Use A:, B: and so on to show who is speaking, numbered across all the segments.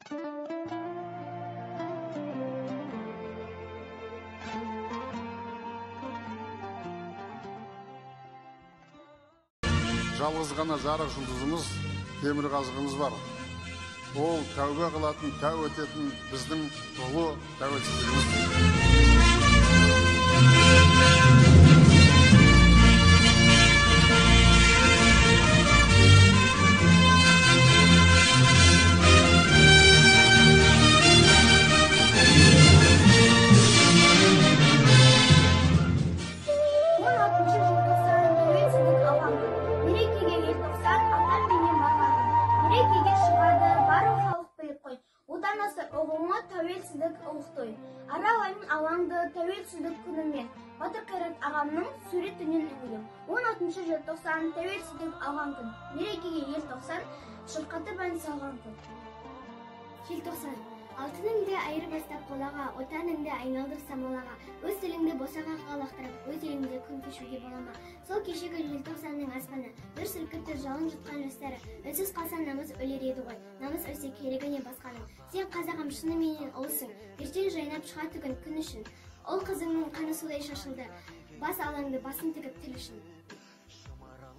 A: Жалғыз ғана жарық жұлдызымыз, темір қазығымыз бар. Ол тәубе қылатын, тәу ететін біздің ұлы тәуелсіздігіміз.
B: Тәуелсіздік ұлықтой. Аралайын алаңды тәуелсіздік күнімен Батыр Қайрат ағамның суретінен үңілем. 16 желтоқсан тәуелсіздік алған күн. Мерекеге ел тоқсан, шырқатып ән салған күн.
C: Желтоқсан. Алтыныңды айыр бастап қолаға, отаныңды айналдыр самалаға, өз тіліңді босаға қалақтырып, өз еліңді күн кешуге болама. Сол кешегі желтоқсанның аспаны, бір сілкітті жалын жұтқан жастары, үнсіз қалса намыс өлер еді ғой, намыс өлсе керегіне басқаның. Сен қазағым шыныменен ұлысың, ертең жайнап шыға түгін күн үшін. Ол қызыңның қаны судай шашылды, бас алаңды басын тігіп тіл үшін.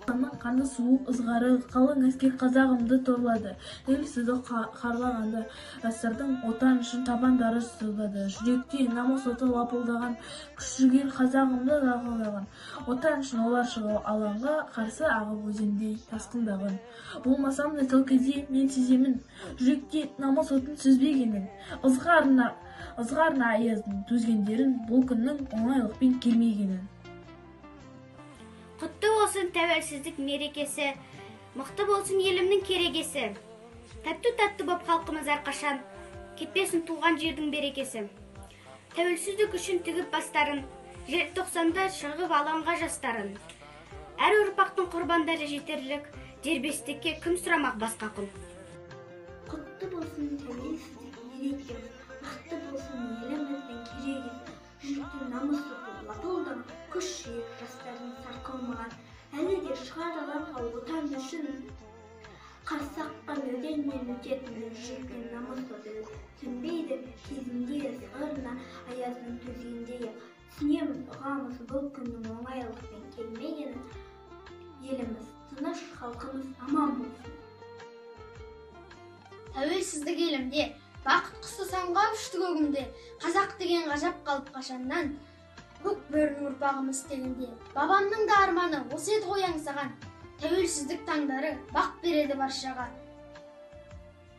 D: Қаны суық ызғары қалың әскер қазағымды торлады. Тәуелсіздік қарлағанда жастардың отан үшін табандары сызылады. Жүректе намыс оты лапылдаған, күш-жігер қазағымды дағылдаған. Отан үшін олар шығып алаңға, қарсы ағып өзендей тасқындаған. Болмасам да сол кезде мен сеземін, жүректе намыс отын сүзбегенін. Ызғарына аяздың төзгендерін, бұл күннің оңайлықпен келмегенін.
E: Құтты болсын тәуелсіздік мерекесі, мықты болсын елімнің керегесі. Тәтті боп халқымыз әрқашан, кетпесін туған жердің берекесі. Тәуелсіздік үшін тігіп бастарын, желтоқсанда шығып алаңға жастарын. Әр ұрпақтың құрбандары жетерлік, дербестікке кім сұрамақ басқа күн.
C: Құтты болсын тәуелсіздік мерекесі, мықты болсын еліміздің керегесі. Жүректе намыс оты лапылдаған, күш-жігер жастардың сарқылмаған, әлі де шығар алаңға отан үшін. Қарсы аққан өзеннен өтетін жүректе намыс оты сөнбейді, кезінде ызғарына аяздың төзгендей. Түсінеміз, ұғамыз бұл күннің оңайлықпен келмегенін. Еліміз тыныш, халқымыз аман болсын.
F: Тәуелсіздік елімде, бақыт құсы самға ұшты көгімде, қазақ деген ғажап қалып қашаннан. Көк бөрінің ұрпағымыз тегінде, бабамның да арманы осы еді ғой аңсаған. Тәуелсіздік таңдары бақ береді баршаға.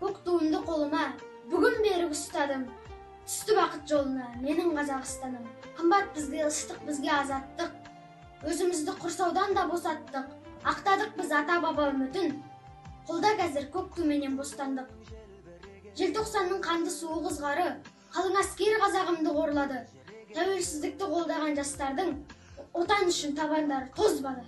F: Көк туымды қолыма бүгін беріп ұстадым, түсті бақыт жолына менің Қазақстаным. Қымбат бізге ыстық, бізге азаттық, өзімізді құрсаудан да босаттық. Ақтадық біз ата-баба үмітін, қолда қазір көк туменен бостандық. Желтоқсанның қанды суық ызғары, қалың әскер қазағымды қорлады. Тәуелсіздікті қолдаған жастардың отан үшін табандары тозбады.